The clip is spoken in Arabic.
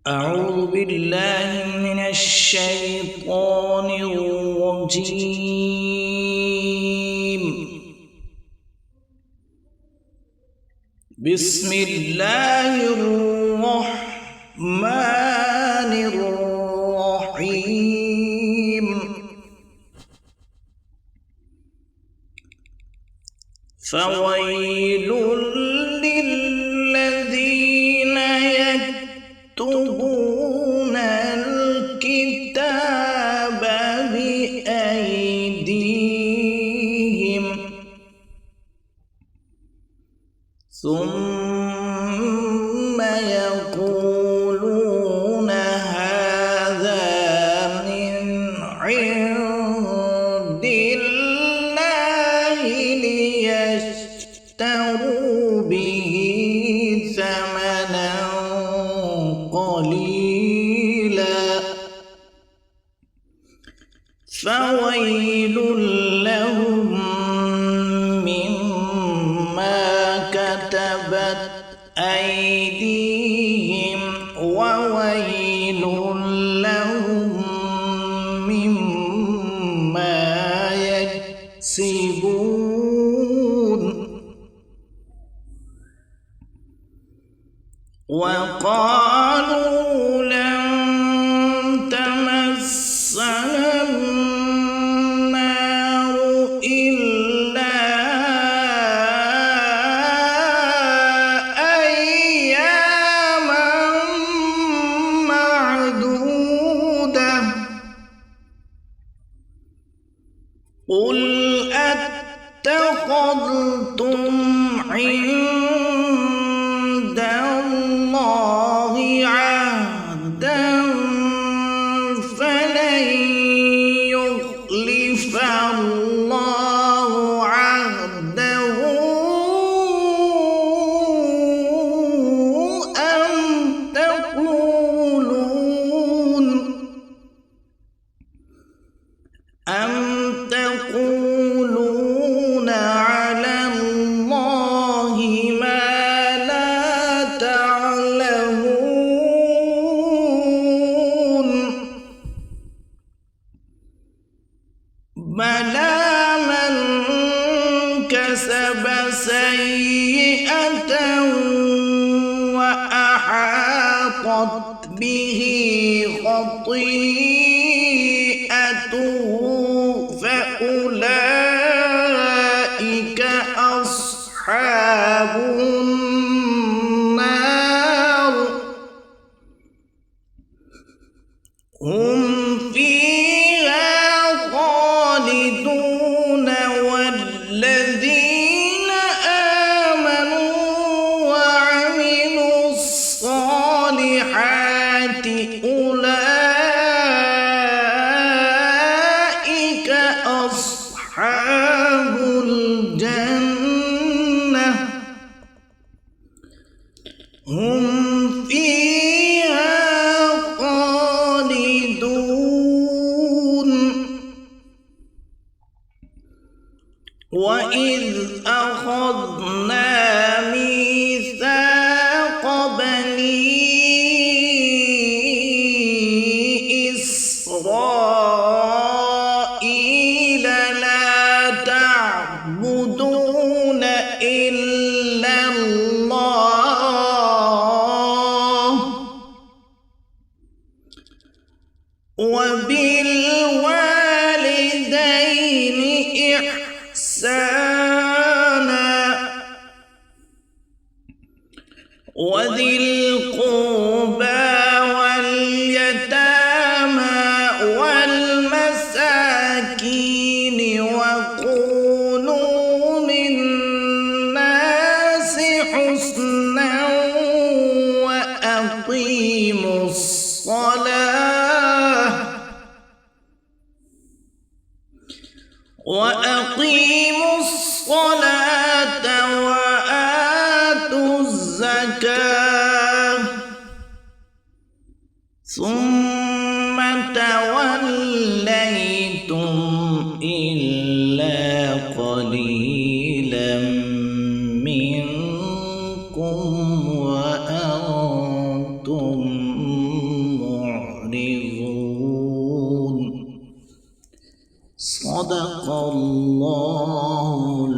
أعوذ بالله من الشيطان الرجيم. بسم الله الرحمن الرحيم. فويل للذين يكتبون الكتاب بأيديهم ثم يقولون هذا من عند الله ليشتروا به ثمنا قليلا فويل لهم مما كتبت أيديهم وويل لهم مما يكسبون. وقالوا لن تمسنا النار إلا أياما معدودة قل أتخذتم عند الله عهدا فلن يخلف الله عهده أم تقولون على الله ما لا تعلمون. بلى من كسب سيئة وأحاطت به خطيئته فأولئك أصحاب النار هم فيها خالدون. والذين آمنوا وعملوا الصالحات أولئك أصحاب الجنة هم فيها خالدون. وإذ أخذنا ميثاق بني إسرائيل لا تعبدون إلا الله وبالوالدين إحسانا وذي القربى واليتامى والمساكين وقولوا للناس حسنا وأقيموا الصلاة وآتوا الزكاة ثم توليتم إلا قليلا منكم وأنتم صدق الله